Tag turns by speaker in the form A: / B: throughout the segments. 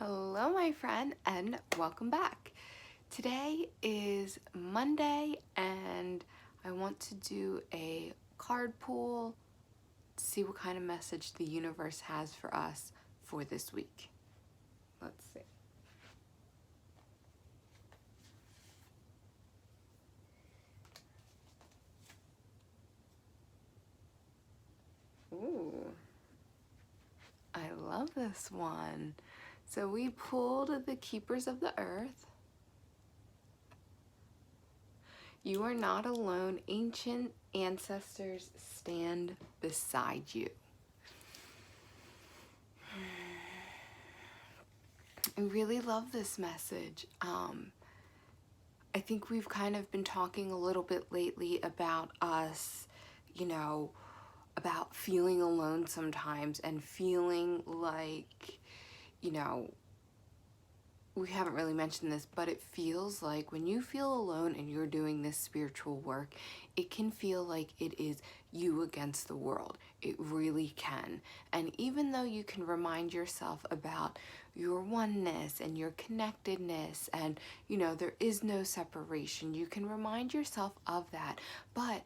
A: Hello, my friend, and welcome back. Today is Monday, and I want to do a card pull to see what kind of message the universe has for us for this week. Let's see. Ooh, I love this one. So we pulled the Keepers of the Earth. You are not alone. Ancient ancestors stand beside you. I really love this message. I think we've kind of been talking a little bit lately about us, about feeling alone sometimes and feeling like, you know, we haven't really mentioned this, but it feels like when you feel alone and you're doing this spiritual work, it can feel like it is you against the world. It really can. And even though you can remind yourself about your oneness and your connectedness and, there is no separation, you can remind yourself of that. But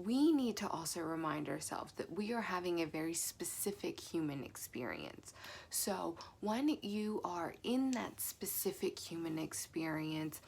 A: we need to also remind ourselves that we are having a very specific human experience. So when you are in that specific human experience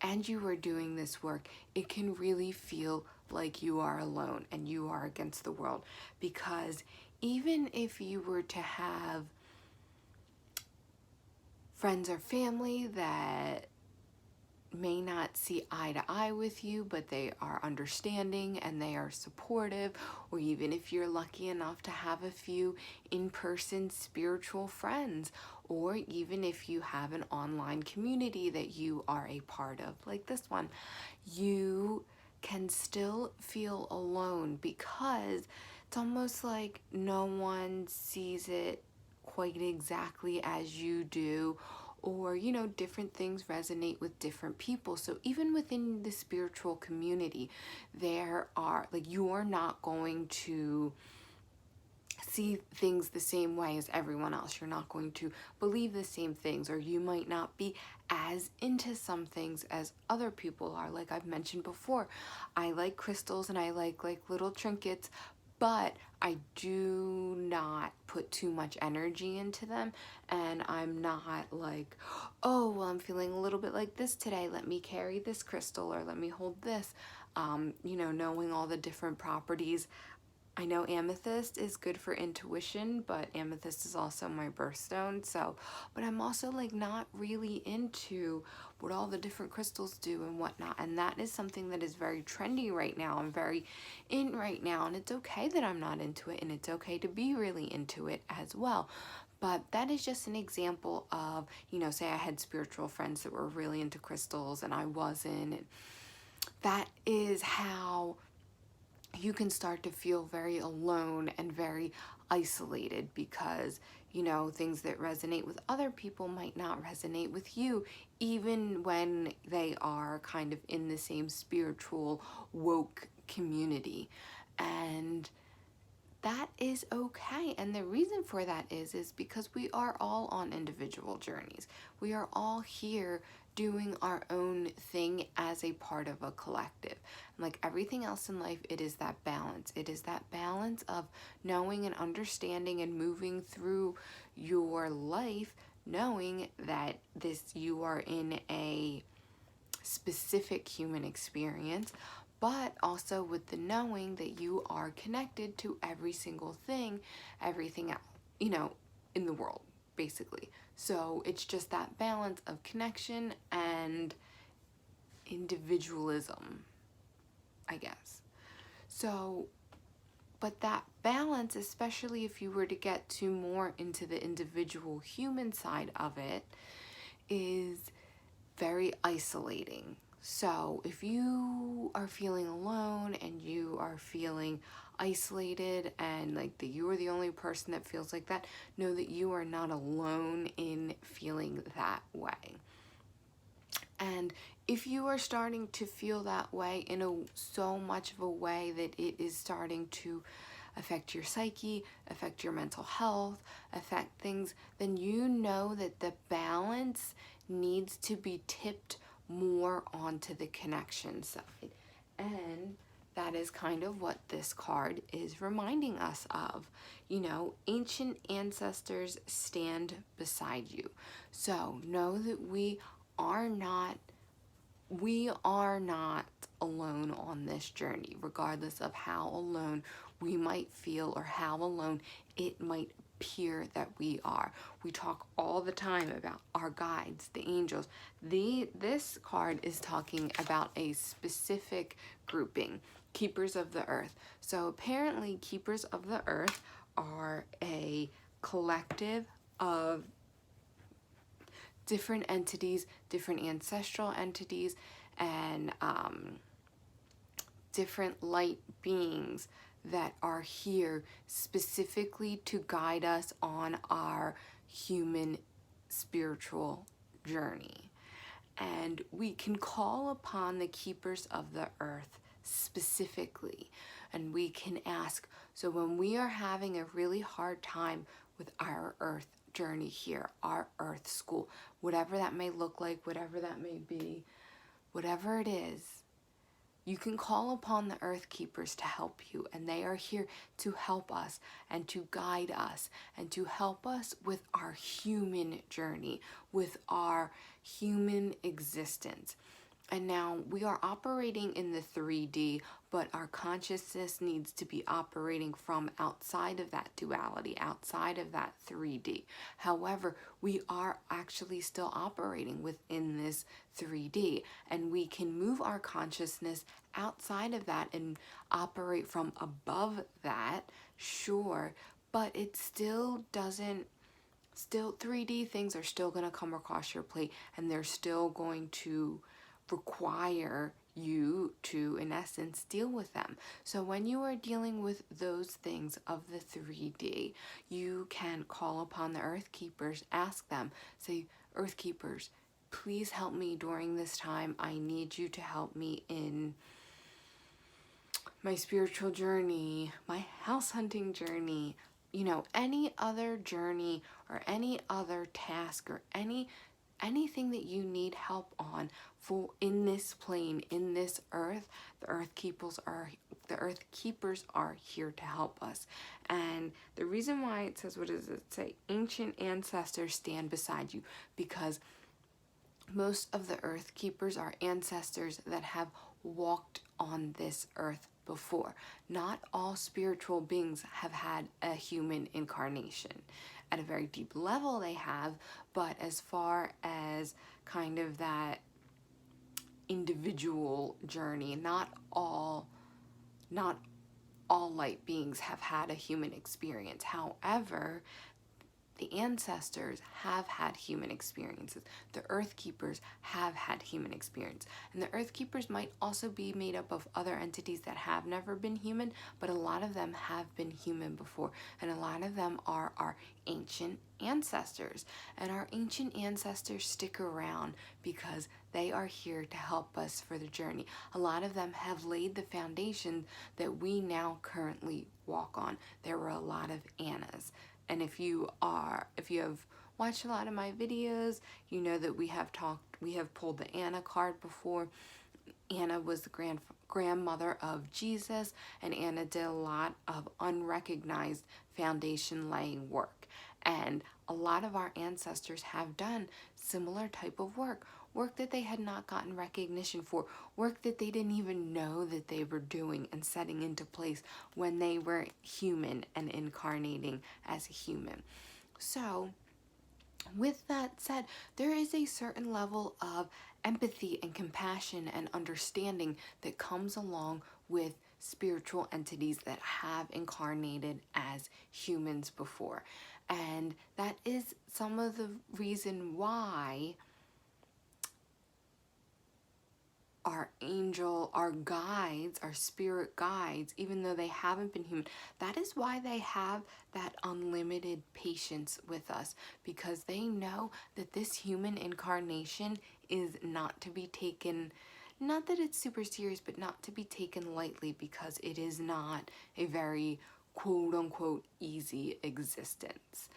A: and you are doing this work, it can really feel like you are alone and you are against the world. Because even if you were to have friends or family that may not see eye to eye with you, but they are understanding and they are supportive, or even if you're lucky enough to have a few in-person spiritual friends, or even if you have an online community that you are a part of, like this one, you can still feel alone because it's almost like no one sees it quite exactly as you do, or different things resonate with different people. So even within the spiritual community, there are, like, you are not going to see things the same way as everyone else. You're not going to believe the same things, or you might not be as into some things as other people are. Like I've mentioned before, I like crystals and I like little trinkets, but I do not put too much energy into them, and I'm not like, oh, well, I'm feeling a little bit like this today, let me carry this crystal or let me hold this. Knowing all the different properties. I know amethyst is good for intuition, but amethyst is also my birthstone. So, but I'm also like not really into what all the different crystals do and whatnot. And that is something that is very trendy right now. I'm very in right now, and it's okay that I'm not into it, and it's okay to be really into it as well. But that is just an example of, say I had spiritual friends that were really into crystals and I wasn't. And that is how you can start to feel very alone and very isolated because, things that resonate with other people might not resonate with you, even when they are kind of in the same spiritual woke community. And that is okay. And the reason for that is because we are all on individual journeys. We are all here doing our own thing as a part of a collective. And like everything else in life, it is that balance. It is that balance of knowing and understanding and moving through your life, knowing that you are in a specific human experience, but also with the knowing that you are connected to every single thing, everything else, in the world, basically. So it's just that balance of connection and individualism, I guess. So, but that balance, especially if you were to get to more into the individual human side of it, is very isolating. So if you are feeling alone and you are feeling isolated and like that you are the only person that feels like that, know that you are not alone in feeling that way. And if you are starting to feel that way in so much of a way that it is starting to affect your psyche, affect your mental health, affect things, then you know that the balance needs to be tipped more onto the connection side. And that is kind of what this card is reminding us of. You know, ancient ancestors stand beside you. So know that we are not alone on this journey, regardless of how alone we might feel or how alone it might appear that we are. We talk all the time about our guides, the angels. This card is talking about a specific grouping, keepers of the earth. So apparently keepers of the earth are a collective of different entities, different ancestral entities, and different light beings that are here specifically to guide us on our human spiritual journey. And we can call upon the keepers of the earth specifically, and we can ask. So when we are having a really hard time with our earth journey here, our earth school, whatever that may look like, whatever that may be, whatever it is, you can call upon the earth keepers to help you, and they are here to help us and to guide us and to help us with our human journey, with our human existence. And now we are operating in the 3D, but our consciousness needs to be operating from outside of that duality, outside of that 3D. However, we are actually still operating within this 3D, and we can move our consciousness outside of that and operate from above that, sure, but it still doesn't. Still, 3D things are still going to come across your plate, and they're still going to require you to, in essence, deal with them. So when you are dealing with those things of the 3D, you can call upon the earth keepers, ask them, say, earth keepers, please help me during this time. I need you to help me in my spiritual journey, my house hunting journey, you know, any other journey or any other task or anything that you need help on for in this plane, in this earth. The earth keepers are here to help us. And the reason why it says, what does it say? Ancient ancestors stand beside you, because most of the earth keepers are ancestors that have walked on this earth before. Not all spiritual beings have had a human incarnation. At a very deep level they have, but as far as kind of that individual journey, not all light beings have had a human experience. However, the ancestors have had human experiences. The earth keepers have had human experience. And the earth keepers might also be made up of other entities that have never been human, but a lot of them have been human before. And a lot of them are our ancient ancestors. And our ancient ancestors stick around because they are here to help us for the journey. A lot of them have laid the foundation that we now currently walk on. There were a lot of Annas. And if you have watched a lot of my videos, you know that we have pulled the Anna card before. Anna was the grandmother of Jesus, and Anna did a lot of unrecognized foundation laying work. And a lot of our ancestors have done similar type of work that they had not gotten recognition for, work that they didn't even know that they were doing and setting into place when they were human and incarnating as a human. So with that said, there is a certain level of empathy and compassion and understanding that comes along with spiritual entities that have incarnated as humans before. And that is some of the reason why our guides, our spirit guides, even though they haven't been human, that is why they have that unlimited patience with us, because they know that this human incarnation is not to be taken, not that it's super serious, but not to be taken lightly, because it is not a very quote unquote easy existence.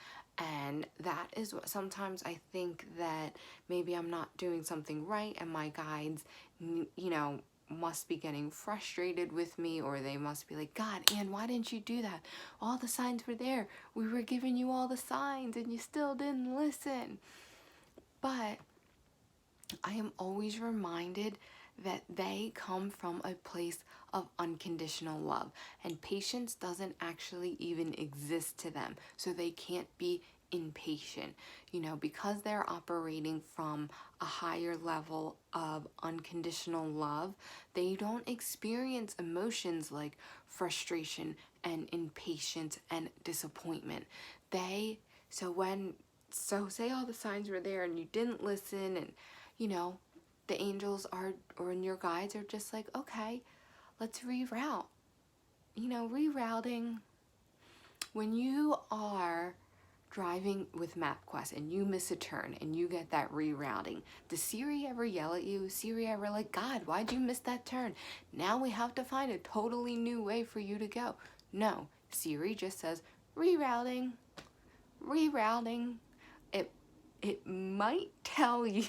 A: And that is what sometimes I think that maybe I'm not doing something right, and my guides, must be getting frustrated with me, or they must be like, God, Anne, why didn't you do that? All the signs were there. We were giving you all the signs and you still didn't listen. But I am always reminded that they come from a place of unconditional love, and patience doesn't actually even exist to them, so they can't be impatient, because they're operating from a higher level of unconditional love. They don't experience emotions like frustration and impatience and disappointment. So say all the signs were there and you didn't listen, and the angels are, or your guides are just like, okay, let's reroute. Rerouting, when you are driving with MapQuest and you miss a turn and you get that rerouting, does Siri ever yell at you? Siri ever like, God, why'd you miss that turn? Now we have to find a totally new way for you to go. No, Siri just says, rerouting. It might tell you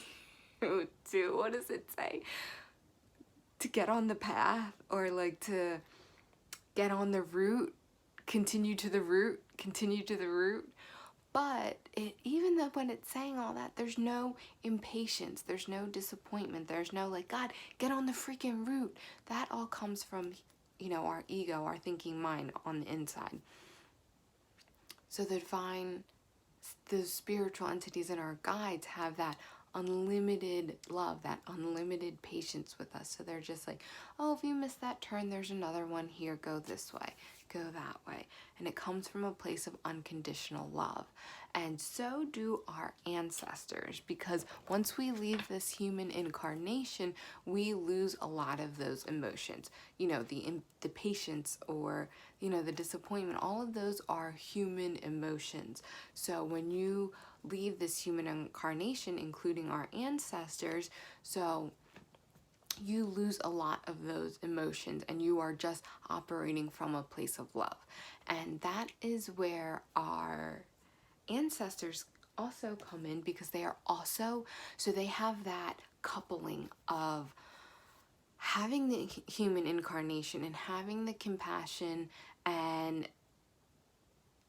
A: to, what does it say? To get on the path, or like to get on the route, continue to the route. But even though when it's saying all that, there's no impatience, there's no disappointment, there's no like, God, get on the freaking route. That all comes from, our ego, our thinking mind on the inside. So the spiritual entities and our guides have that unlimited love, that unlimited patience with us. So they're just like, oh, if you missed that turn, there's another one here, go this way, go that way. And it comes from a place of unconditional love. And so do our ancestors, because once we leave this human incarnation, we lose a lot of those emotions. The patience, or the disappointment, all of those are human emotions. So when you leave this human incarnation, including our ancestors, so you lose a lot of those emotions and you are just operating from a place of love. And that is where our ancestors also come in, because they are also, so they have that coupling of having the human incarnation and having the compassion and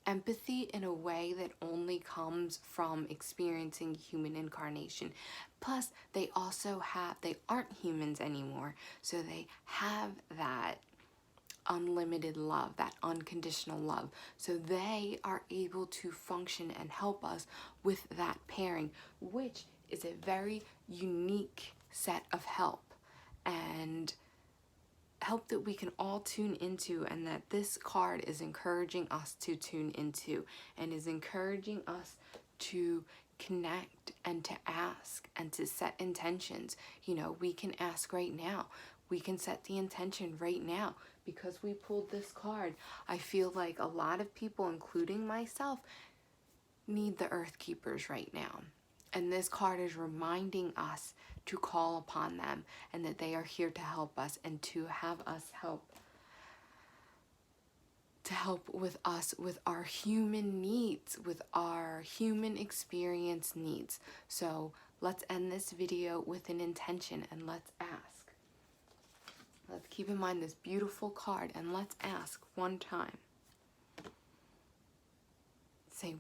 A: empathy in a way that only comes from experiencing human incarnation. Plus, they aren't humans anymore, so they have that unlimited love, that unconditional love. So they are able to function and help us with that pairing, which is a very unique set of help, and help that we can all tune into, and that this card is encouraging us to tune into, and is encouraging us to connect and to ask and to set intentions. We can ask right now. We can set the intention right now. Because we pulled this card, I feel like a lot of people, including myself, need the Earth Keepers right now. And this card is reminding us to call upon them, and that they are here to help us, and to have us help with us with our human needs, with our human experience needs. So let's end this video with an intention, and let's ask. Let's keep in mind this beautiful card, and let's ask one time. Say,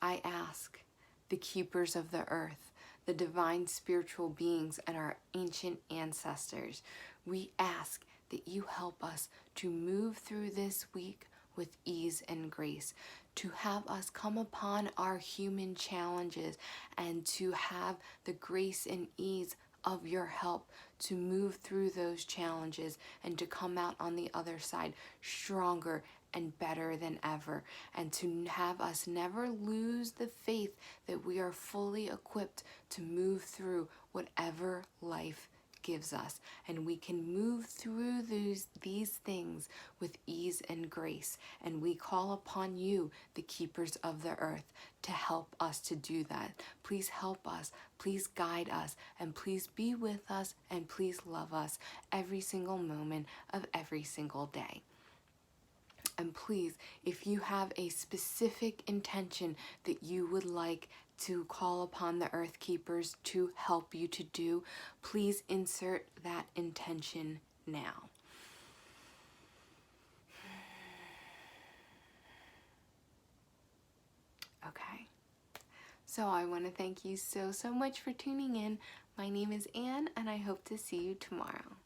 A: I ask the keepers of the earth, the divine spiritual beings, and our ancient ancestors. We ask that you help us to move through this week with ease and grace, to have us come upon our human challenges, and to have the grace and ease of your help to move through those challenges, and to come out on the other side stronger and better than ever, and to have us never lose the faith that we are fully equipped to move through whatever life gives us, and we can move through these things with ease and grace. And we call upon you, the keepers of the earth, to help us to do that. Please help us, please guide us, and please be with us, and please love us every single moment of every single day. And please, if you have a specific intention that you would like to call upon the Earth Keepers to help you to do, please insert that intention now. Okay. So I want to thank you so much for tuning in. My name is Anne, and I hope to see you tomorrow.